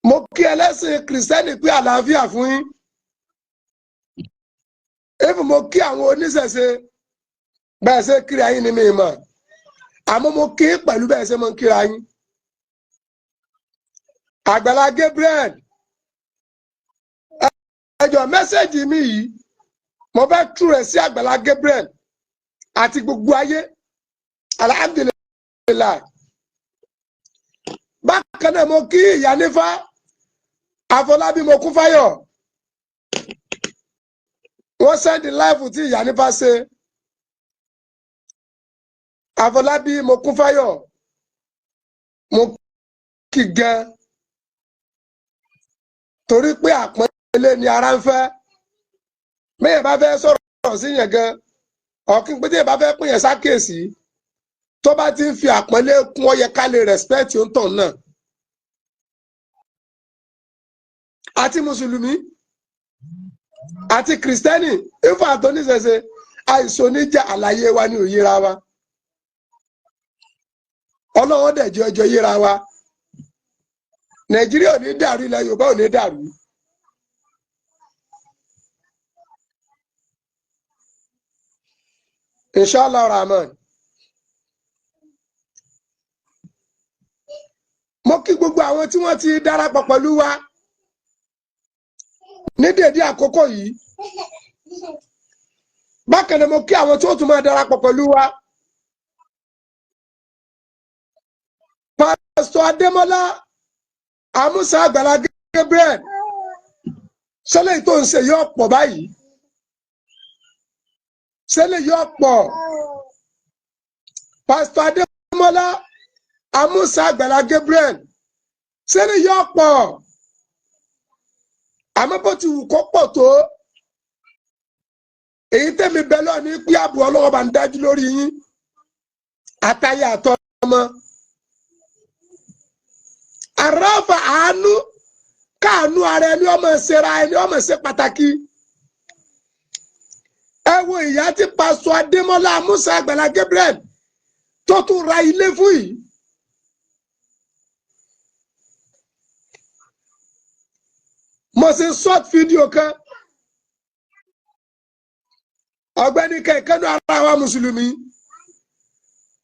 mo kí ẹlẹ́sìn kìrìsìtẹ́nì pé àlàáfíà fún yín èèfù mo kí àwọn oníṣẹ̀ṣe bẹ́ẹ̀ ṣe kíra yín ní mi mọ̀ àmọ́ mo kí pẹ̀lú bẹ́ẹ̀ ṣe mo ń kíra yín Àgbàlá Gabriel ẹjọ́ mẹ́sẹ̀jì mi yìí mo fẹ́ tú rẹ̀ sí Àgbàlá Gabriel àti gbogbo ayé alhamdulilayi bákan náà mo kí ìyá nífà Àfọlábí Mokúnfáyọ̀ wọ́n sẹ́ndì láìfù tí ìyá nífà ṣe Àfọlábí Mokúnfáyọ̀ mo kí gan torí pé àpọ́nlé ni ara ń fẹ́ bẹ́ẹ̀ bá fẹ́ sọ̀rọ̀ sí yẹn gan ọ̀kín pété bá fẹ́ pín yẹn sákèsí tó bá ti ń fi àpọ́nlé kún ó yẹ ká lè respect ó ń tàn náà àti mùsùlùmí àti kìrìsìtẹ́nì ifá àtọ́níṣẹ̀ṣe àìsàn oníjà àlàyé wa ní òyìnra wa ọlọ́wọ́ dẹ̀jọ́ ẹjọ́ yíra wa Nàìjíríà ò ní dàrú ilẹ̀ Yorùbá ò ní dàrú inshallah rahman mo kí gbogbo àwọn tí wọ́n ti darapọ̀ pẹ̀lú wa ní dédé àkókò yìí bákan náà mo kí àwọn tí ó tún máa darapọ̀ pẹ̀lú wa Pásítọ̀ Adémọ́lá Àmúsà Àgbàlá Gabriel ṣẹlẹ̀ tó ń ṣe yóò pọ̀ báyìí ṣẹlẹ̀ yóò pọ̀ Pásítọ̀ Adémọ́lá Àmúsà Àgbàlá Gabriel ṣẹlẹ̀ yóò pọ̀ àmọ́ bó ti wù kó pọ̀ tó èyí tẹ̀mí bẹ́ẹ̀ lọ ní pé ààbò Ọlọ́run bá ń dájú lórí yín àtayé àtọmọ àràfà àánú káànú ara ẹni ọmọ ìṣera ẹni ọmọ ìṣe pàtàkì ẹ wo ìyá tí Pásítọ̀ Adémọ́lá Àmúsà Àgbàlá Gabriel tó tún ra ilé fún yìí mo ṣe short video kan ọ̀gbẹ́ni kẹkẹnu ara wa mùsùlùmí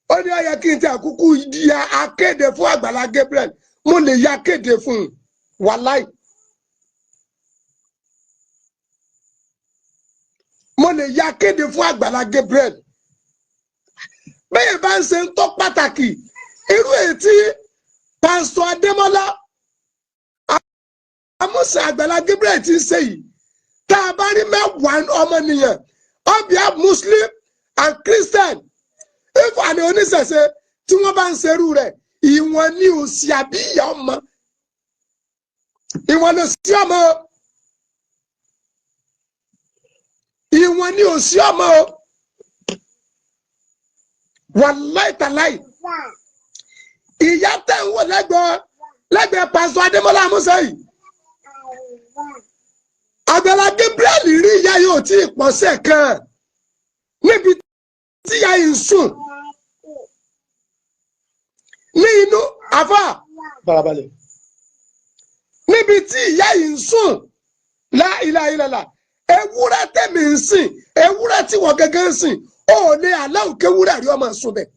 ó ní ó yẹ kí n ti àkúkú ya akéde fún Àgbàlá Gabriel mo lè ya akéde fún un wàláì mo lè ya akéde fún Àgbàlá Gabriel bẹ́ẹ̀ bá ń ṣe ń tọ́ pàtàkì irú èyí tí Pásítọ̀ Adémọ́lá Àmúsà Àgbàlá Gabriel ti ń ṣe yìí tá a bá rí mẹ́wàá ọmọnìyàn ọbẹ̀ Muslim and Christian ifá ni oníṣẹ̀ṣe tí wọ́n bá ń ṣerú rẹ̀ ìwọ̀n ní òsì àbí ìyá ọmọ ìwọ̀n ní òsì ọmọ ìwọ̀n ní òsì ọmọ wàláì tàláì ìyá tẹ̀ ń wò lẹ́gbẹ̀ẹ́ Pásítọ̀ Adémọ́lá Àmúsà yìí Àgbàlá Gabriel rí ìyá yóò tí ì pọ̀sẹ̀ kan níbi tí ìyá yìí ń sùn ní inú àfà barabalẹ̀ níbi tí ìyá yìí ń sùn láìláìlàlà ewúrẹ́ tẹ̀mí ń sìn ewúrẹ́ tí wọ́n gẹ́gẹ́ ń sìn ó lè aláwọ̀ kéwúrẹ́ rí ọmọ sùn bẹ̀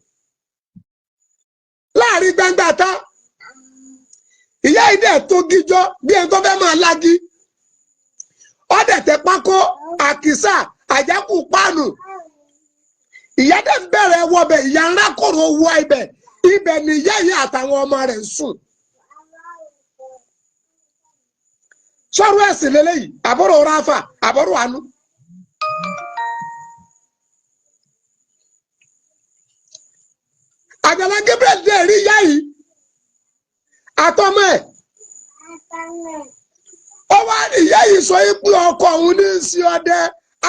láàrin gbangba ta ìyá yìí dẹ̀ tó gíjọ́ bí ẹni tó fẹ́ máa lági ọdẹ̀ tẹ pákó àkìsà àjákù páànù ìyá dẹ̀ ń bẹ̀rẹ̀ wọbẹ̀ ìyá ńlá kòrò wọ ibẹ̀ ni ìyá yìí àtàwọn ọmọ rẹ̀ ń sùn sọ̀rọ̀ ẹ̀sìn lélẹ́yìí àbúrò ráfà àbúrò àánú Àgbàlá Gabriel dẹ̀ rí ìyá yìí àtọmọ ẹ̀ ó wá ìyá yìí sọ pé ọkọ òun ní sí ọdẹ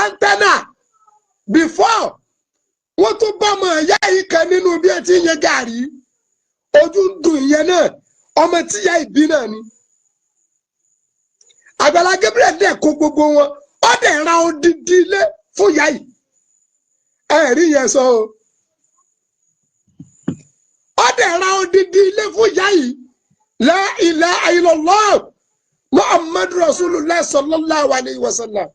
antenna before wọ́n tún bá ọmọ ìyá yìí kan nínú bí ẹ ti ń yẹ gàrí ojú ń dùn ìyẹn náà ọmọ tí ìyá ìbí náà ni Àgbàlá Gabriel dẹ̀ kó gbogbo wọn ó dẹ̀ ra odidi ilé fún ìyá yìí ẹ rí yẹn sọ o ọ̀dẹ̀ ra odidi ilé fún ìyá yìí la ilaha illallah Muhammadu Rasulullah sallallahu alayhi wa sallam.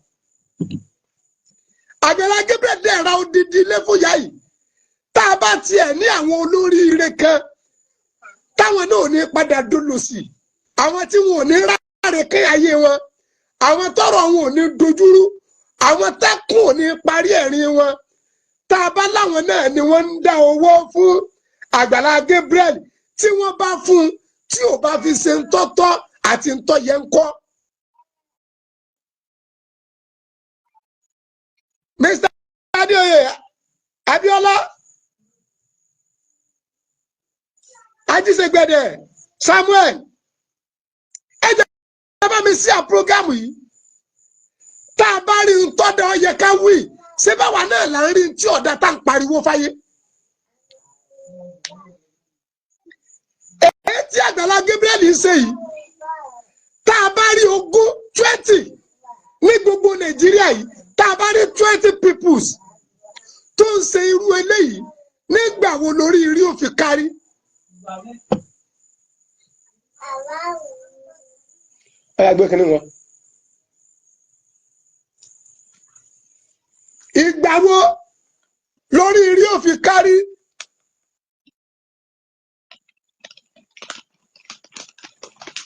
Àgbàlá Gabriel dẹ̀ ra odidi ilé fún ìyá yìí. Tá a bá tiẹ̀ ní àwọn olóríire kan táwọn náà ò ní padà dolo sí àwọn tí wọn ò ní ráre kí ayé wọn, àwọn tọrọ wọn ò ní dojúrú, àwọn tẹkùn ò ní parí ẹ̀rín wọn. Tá a bá láwọn náà ni wọ́n ń dá owó fún Àgbàlá Gabriel tí wọ́n bá fún tí ò bá fi ṣe ń tọ́tọ́ àti ń tọ́ yẹn ń kọ́. Mr. Adéoyè Abíọ́lá Ajíṣègbèdè Samuel ẹ jẹ́ bá mi sí à prógámù yìí. Tá a bá rí ń tọ́da ọyẹ ká wí ṣé báwa náà là ń rí tí ọ̀dà tá ń pariwo fáyé. Èyí tí Àgbàlá Gabriel ń ṣe yìí tá a bá rí 20 ní gbogbo Nàìjíríà yìí, tá a bá rí 20 peoples tó ń ṣe irú eléyìí nígbà wo lórí rí òfin kárí. Ìgbà wo lórí rí òfin kárí.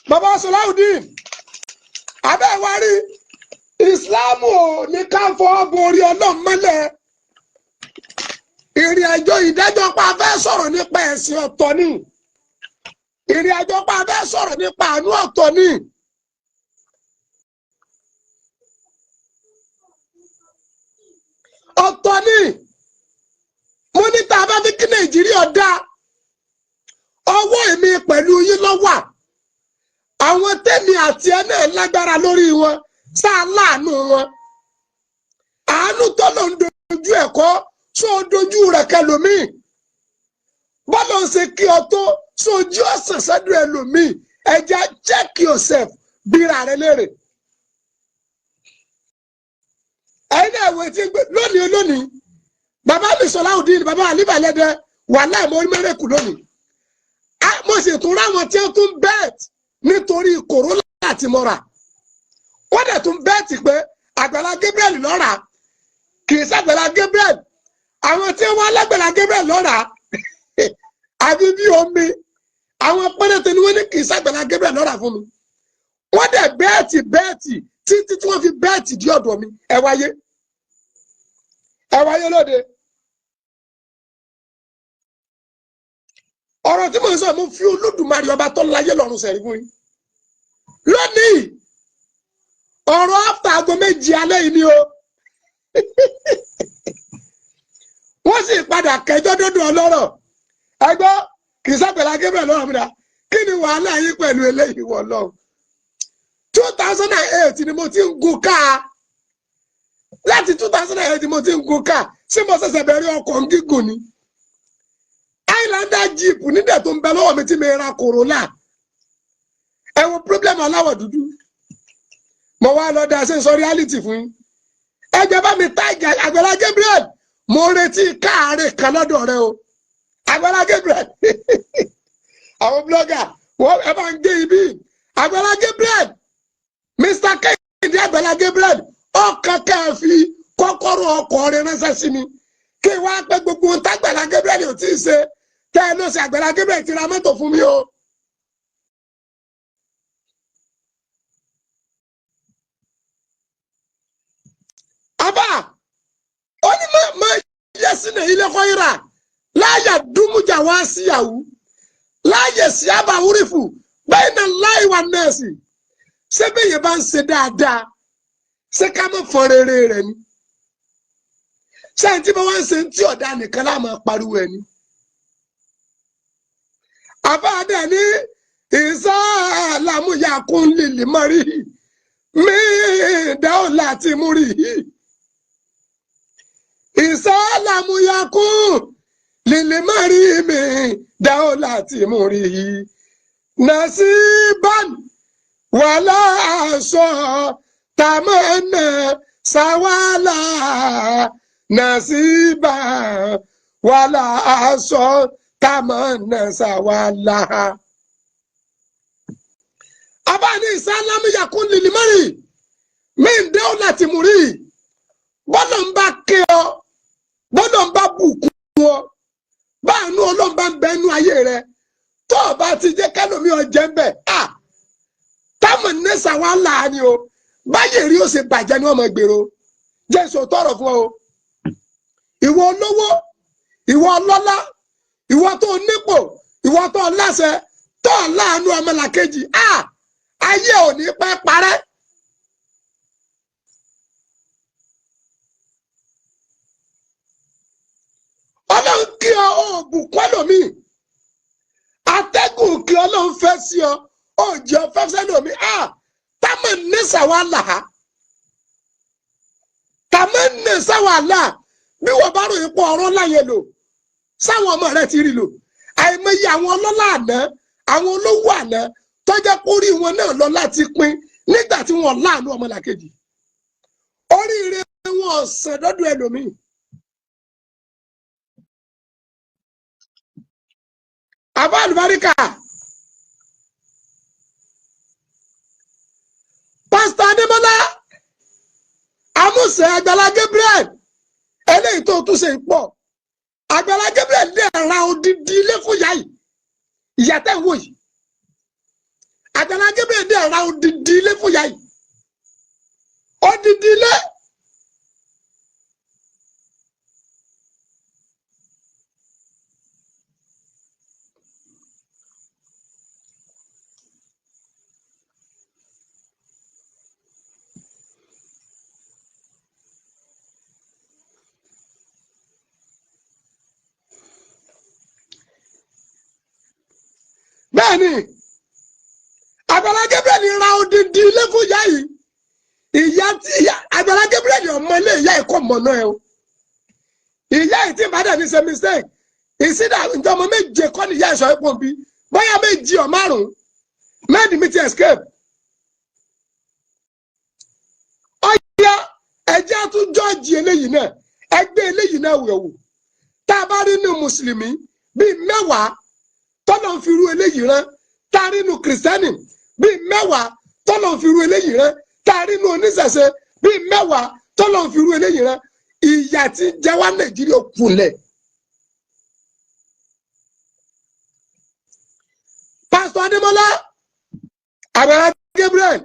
Bàbá Salaudeen abẹ́wárí Ìsìláàmù ò ní ká fọ́ borí Ọlọ́run mọ́lẹ̀. Ìrìn àjò ìdájọ́ pa fẹ́ sọ̀rọ̀ nípa ẹ̀sìn ọ̀tọ̀ ni. Ìrìn àjò pa fẹ́ sọ̀rọ̀ nípa àánú ọ̀tọ̀ ni. Ọ̀tọ̀ ni. Mo ní tá a bá fi kí Nàìjíríà dá ọwọ́ èmi pẹ̀lú yín ló wà. Àwọn tẹ́mi àti ẹ náà lágbára lórí wọn sáà láàánú wọn. Àánú tó ló ń dojú ẹ̀kọ́ tó dojú rẹ̀ kẹlòmíì. Bọ́lá ń ṣe kí ọ tó sojú ọ̀sán sẹ́dùn ẹlòmíì. Ẹja check yourself bíra rẹ léèrè. Ẹ̀yin náà wo ti gbé lónìí. Bàbá mi Salaudeen, bàbá Àlífà Ẹlẹ́dẹ wà láì mọ orímẹ́rẹ́kù lónìí. Mo sì tún ráwọn tí ó tún bẹ́ẹ̀tì nítorí kòrónà àti mọ́ra. Wọ́n dẹ̀ tún bẹ́ẹ̀tì pé Àgbàlá Gabriel lọ́ra kì í s'Àgbàlá Gabriel. Àwọn tí wọ́n l'Àgbàlá Gabriel lọ́ra àbí bí omi. Àwọn péréte ni wọ́n ní kì í s'Àgbàlá Gabriel lọ́ra fún mi. Wọ́n dẹ̀ bẹ́ẹ̀tì títí tí wọ́n fi bẹ́ẹ̀tì dí ọ̀dọ̀ mi. Ẹ wáyé lóde. Ọ̀rọ̀ tí mo ń sọ mo fi Olódùmarè ọba tó láyé lọ́run sẹ̀rí fún yín. Lónìí ọ̀rọ̀ after aago 2 alẹ́ yìí ni o. Wọ́n sì padà kẹjọ́ dọ́dọ̀ ọlọ́rọ̀. Ẹgbọ́ kì í s'Àgbàlá Gabriel lọ́rọ̀ mi dá. Kí ni wàhálà yín pẹ̀lú eléyìí wọ̀ lọ? 2008 ni mo ti ń gun káà. Láti 2008 mo ti ń gun káà. Ṣé mo ṣẹ̀ṣẹ̀ bẹ̀rẹ̀ ọkọ̀ gígùn ni? Highlander Jeep nídẹ̀ tó ń bẹ lọ́wọ́ mi tí mi ra Corolla. Ẹ wo problem aláwọ̀ dúdú. Mo wá lọ dá sí sọ reality fún yín. Ẹ jẹ́ bá mi táìgì Àgbàlá Gabriel. Mo retí káàárẹ̀ kan lọ́dọ̀ rẹ o. Àgbàlá Gabriel. Àwọn blogger wọ́n ẹ bá ń gé ibi. Àgbàlá Gabriel. Mr. Kehinde Àgbàlá Gabriel. Ọkàn kẹ́ẹ̀fì kọ́kọ́rọ́ ọkọ̀ rẹ̀ ránṣẹ́ sí mi. Kí wá pé gbogbo ohun t'Àgbàlá Gabriel ò tí ì ṣe. Tẹ́ ẹ ló ṣe Àgbàlá Gabriel ti ra mọ́tò fún mi o. Abba, ó ní máa yẹ sínú ilé kọ́yìrà láyà dúmújà wá síyàwó. Láyè sí àbáwúrìfù bẹ́ẹ̀ náà láì wà nẹ́ẹ̀sì. Ṣé bí yẹn bá ń ṣe dáadáa? Ṣé ká mọ̀ fọ́n rere rẹ̀ ni? Ṣé ẹni tí mo wá ń ṣe tí ọ̀dà nìkan láà máa pariwo ẹni? Àbáàdẹ ní ìsáàlámúyàkún lílì mọ́rí mí dáhùn láti mú rí yìí. Ìsáàlámúyàkún lílì mọ́rí mí dáhùn láti mú rí yìí. Nasiban wàlá aṣọ tàmánà sáwálà. Nasiban wàlá aṣọ tamanna sawalaha. Abani salam yakun lilimari min dawlati muri. Bọ́lọ̀ ń bá ké ọ, bọ́lọ̀ ń bá bùkún ọ, báànú Ọlọ́run bá ń bẹnu ayé rẹ, tó o bá ti jẹ́ kẹ́lòmí ọjẹ́ ń bẹ̀, táwọn nẹ́sà wà láàánú o, báyìí rí ó ṣe bàjẹ́ ní ọmọ ìgbèrò, Jésù tọrọ fún ọ. Ìwọ olówó, ìwọ ọlọ́lá, ìwọ tó nípò, ìwọ tó láṣẹ, tó láàánú ọmọlàkejì, ayé ò ní pẹ́ parẹ́. Ọlọ́run kí ọ oògùn kọ́lòmí, atẹ́gùn kí Ọlọ́run fẹ́ sí ọ, òjì ọ̀fẹ́ sẹ́lòmí, táwọn nẹ́sà wà láà, táwọn nẹ́sà wà láà, bí wọ́n bá ròyìn pọ̀ ọ̀rọ̀ láyé lò, sáwọn ọmọ rẹ̀ ti rí lò, àìmọye àwọn ọlọ́lá àná, àwọn olówó àná, tó jẹ́ kó rí wọn náà lọ láti pín nígbà tí wọ́n láàánú ọmọlàkejì. Oríire wọn ọ̀sán dọ́dọ̀ ẹlòmíì. Àbá àlùbáríkà, Pásítọ̀ Adémọ́lá Amúsẹ̀ Àgbàlá Gabriel, eléyìí tó tún ṣe pọ̀. Àgbàlá Gabriel lè ra odidi ilé fún ìyá yìí, ìyá tẹ̀ ń wò yìí. Àgbàlá Gabriel lè ra odidi ilé fún ìyá yìí, odidi ilé. Bẹ́ẹ̀ni, Àgbàlá Gabriel ra odidi ilé fún ìyá yìí. Àgbàlá Gabriel ọmọ ilé ìyá ẹ̀kọ́ mọ̀nà ẹ̀ o. Ìyá yìí tí ìbàdàn ní ṣe mistake. Ìsídà ìjọmọ méje kọ́ ní ìyá ẹ̀ṣọ́ ẹ̀pọ̀ bí. Bóyá méjì ọ̀ márùn-ún. Mẹ́ẹ̀dì mi ti escape. Ọ̀yá ẹ̀jẹ̀ tún jọ́ọ̀jì eléyìí náà. Ẹgbẹ́ eléyìí náà wẹ̀wò. Tá a bá rí ní Mùsùlùmí bíi mẹ́wàá tọ́lọ̀ ń fi irú eléyìí rán, tá a rí inú kìrìsìtẹ́nì bíi mẹ́wàá tọ́lọ̀ ń fi irú eléyìí rán, tá a rí inú oníṣẹ̀ṣe bíi mẹ́wàá tọ́lọ̀ ń fi irú eléyìí rán. Ìyà tí jẹ wá Nàìjíríà kúnlẹ̀. Pásítọ̀ Adémọ́lá Àgbàlá Gabriel,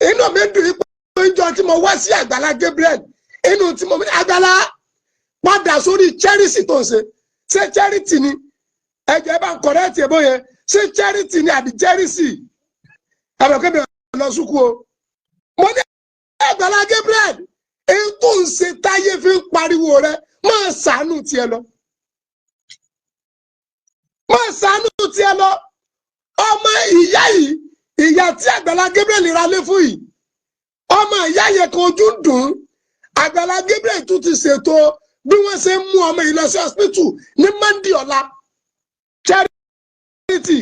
inú mi dùn pé ìjọ tí mo wá sí Àgbàlá Gabriel, inú tí mo Àgbàlá padà sórí charity tó ń ṣe charity ni. Ẹjẹ bá ń kọ̀rẹ́tì ẹ̀bọ́ yẹn, ṣé charity ni àbí jẹ́rìsì? Àbẹ̀kẹ́bẹ̀ lọ sùkú o. Mo ní Àgbàlá Gabriel, èyí tó ń ṣe táyé fi ń pariwo rẹ, máa ṣàánú tiẹ̀ lọ. Máa ṣàánú tiẹ̀ lọ. Ọmọ ìyá yìí, ìyá tí Àgbàlá Gabriel ra lé fún yìí, ọmọ ìyá yẹn kan ojú ń dùn. Àgbàlá Gabriel tún ti ṣètò bí wọ́n ṣe ń mú ọmọ yìí lọ sí hospital ní Monday ọ̀la. Charity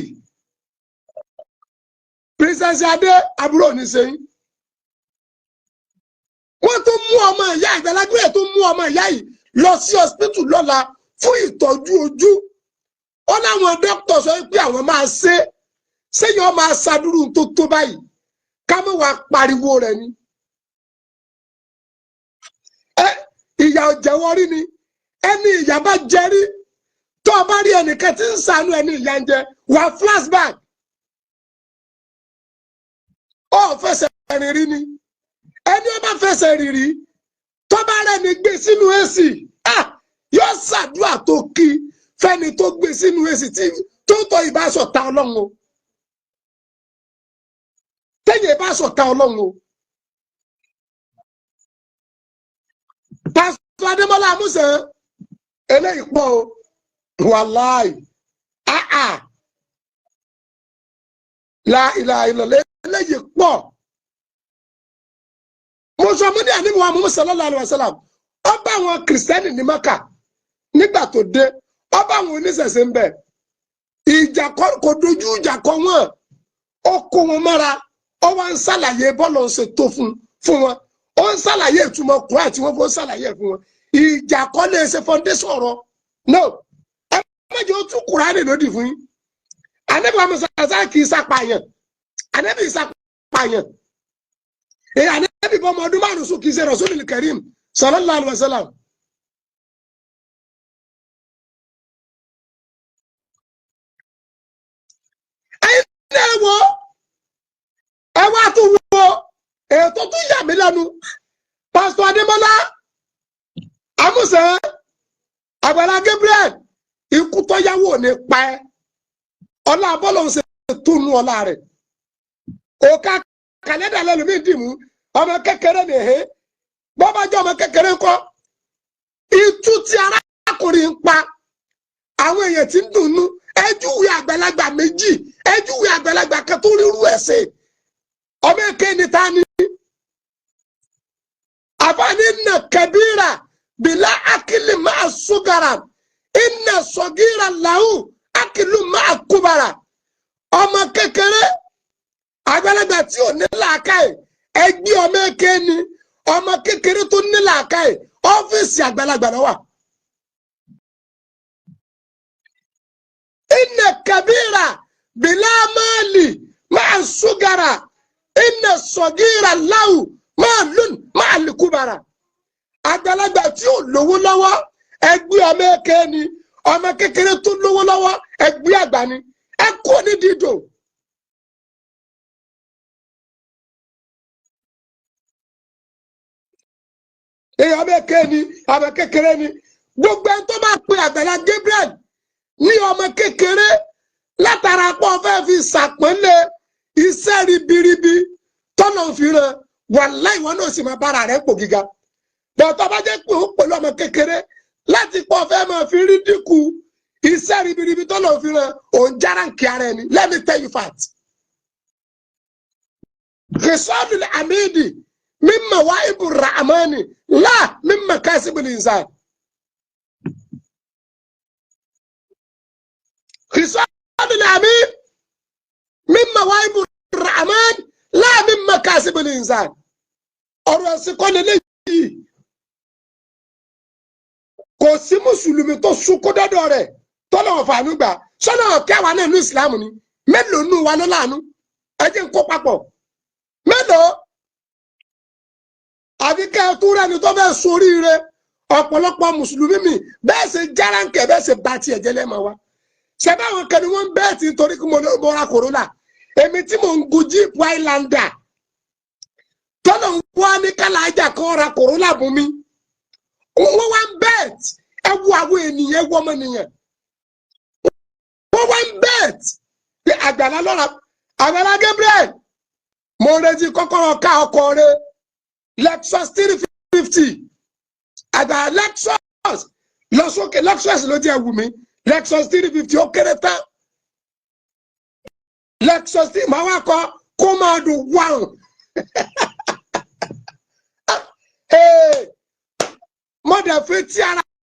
Princess Adé àbúrò ní sẹ́yìn. Wọ́n tún mú ọmọ ìyá Àgbàlá Gabriel tó mú ọmọ ìyá yìí lọ sí hospital lọ́la fún ìtọ́jú ojú. Ó láwọn dókítà sọ pé àwọn máa ṣe séyàn máa ṣàdúrú tó tó báyìí ká mọ̀ wá pariwo rẹ̀ ni. Ìyà ọ̀jẹ̀wọ́ rí ni ẹni ìyà bá jẹ rí. Tó o bá rí ẹnìkan tí ń ṣàánú ẹni ìyà ń jẹ, wà flashback. Ó fẹsẹ̀ rìn rí ni. Ẹni ó bá fẹsẹ̀ rìn rí, tó bá rẹni gbé sínú èsì, yóò ṣàdúrà tó kí fẹ́ni tó gbé sínú èsì tí tó tọ́ ìbásọ̀tá Ọlọ́run o. Tẹ́yìn ìbásọ̀tá Ọlọ́run o. Pásítọ̀ Adémọ́lá Amúsẹ̀ eléyìí pọ̀ o. Wàláì, la ilaha illallah eléyìí pọ̀. Mo sọ mú ní àníbi wa Muhammad sallallahu alaihi wasallam, ọba àwọn kìrìsìtẹ́nì ní Mẹ́kà nígbà tó dé, ọba àwọn oníṣẹ̀ṣe ń bẹ. Ìjà kò dojú ìjà kọ wọn, ó kó wọn mọ́ra, ó wá ń ṣàlàyé bọ́ọ̀lù ṣe tó fún wọn, ó ń ṣàlàyé ìtumọ̀ Kùránì tí wọ́n fún ṣàlàyé fún wọn. Ìjà kọ́ lè ṣe foundation ọ̀rọ̀, no. méje ó tún Kùránì lódì fún yín ànábì wa mọ̀sánsá kì í sàpàyàn ànábì sàpàyàn èyí ànábì bọ́ ọmọ ọdún márùn-ún sùn kì í ṣe Rasulul Karim sallallahu alaihi wasallam. ẹ̀yin náà wo ẹ wá tún wo ètò tún yà mí lẹ́nu Pásítọ̀ Adémọ́lá Àmúṣe Àgbàlá Gabriel ikú tó yáwó ní pa ẹ́ ọlá bọ́lọ̀ ń ṣe túnú ọlá rẹ̀ òkà kàlẹ́dà lẹ́lòmíì dìmú ọmọ kékeré nìhe bọ́bá jẹ́ ọmọ kékeré ńkọ́ itú tí arákùnrin ń pa àwọn èèyàn tí ń dùnnú ẹjúwe àgbàlagbà méjì ẹjúwe àgbàlagbà kan tó rírú ẹsẹ̀ ọmọ èké ni ta ni àfààní nà kẹbíra bìlá akílì máa ṣúgàrà iná sọgíra làwù akílù máa kúbàrà ọmọ kékeré àgbàlagbà tí ò ní làákàyè ẹgbẹ́ ọmọ èké ni ọmọ kékeré tó ní làákàyè ọ́fíìsì àgbàlagbà ló wà. iná kẹbíra bìlá máàlì máa ṣúgàrà iná sọgíra làwù máa lùn máa lè kúbàrà àgbàlagbà tí ò lówó lọ́wọ́ ẹgbẹ́ ọmọ èké ni ọmọ kékeré tó lówó lọ́wọ́ ẹgbẹ́ àgbà ni ẹ kú ní dídò. èyí ọmọ èké ni ọmọ kékeré ni gbogbo ẹni tó máa pe Àgbàlá Gabriel ní ọmọ kékeré látara pọ̀ fẹ́ fi ṣàpọ́nlé iṣẹ́ ribiribi tọ́nà fi ràn wàláhì ìwọ náà sì máa bára rẹ̀ pò gíga bọ̀tọ̀ bá jẹ́ pé ó pẹ̀lú ọmọ kékeré láti pọ̀ fẹ́ máa fi rí dínkù iṣẹ́ ribiribi tọ́nà fi ràn òun jára ń kí ara ẹni let me tell you fact. Khisalul Hamidi mimma wa'ibu Rahmani la mimma kasibul insan. Khisalul Hamidi mimma wa'ibu Rahmani la mimma kasibul insan. ọ̀rọ̀ ẹ̀sìn kọ́ lélẹ́yìí kò sí mùsùlùmí tó sunkún dọ́dọ̀ rẹ̀ tọ́lọ̀ ọ̀fàánú gbà sọ́nà kẹwàá náà ní ìsìlámù ni mélòó nù wa ló láàánú ẹ jẹ́ ń kó papọ̀ mélòó àbí kẹ́ ẹ tún rẹ́ni tó fẹ́ soríire ọ̀pọ̀lọpọ̀ mùsùlùmí mi bẹ́ẹ̀ ṣe járánkẹ́ bẹ́ẹ̀ ṣe bá tiẹ̀ jẹ́ lẹ́mọ̀ wa ṣe báwọn kan ni wọ́n bẹ́ẹ̀ ti torí kí mo ra Corolla èmi tí mò ń gun Jeep Highlander tọ́lọ̀ ń wá ní kálàájà kan ra Corolla bùn mi wọ́n wá ń bẹ́ẹ̀t ẹ wo àwọn ènìyàn ẹ wo ọmọ nìyẹn wọ́n wá ń bẹ́ẹ̀t pé Àgbàlá lọ́ra Àgbàlá Gabriel mo retí kọ́kọ́rọ́ ká ọkọ̀ rẹ Lexus 350 Àgbàlá Lexus lọ sókè Lexus ló jẹ́ wù mí Lexus 350 ó kéré tán Lexus tí màá wá kọ́ kó máa dùn wáhùn. Mo dẹ̀ fi tí ara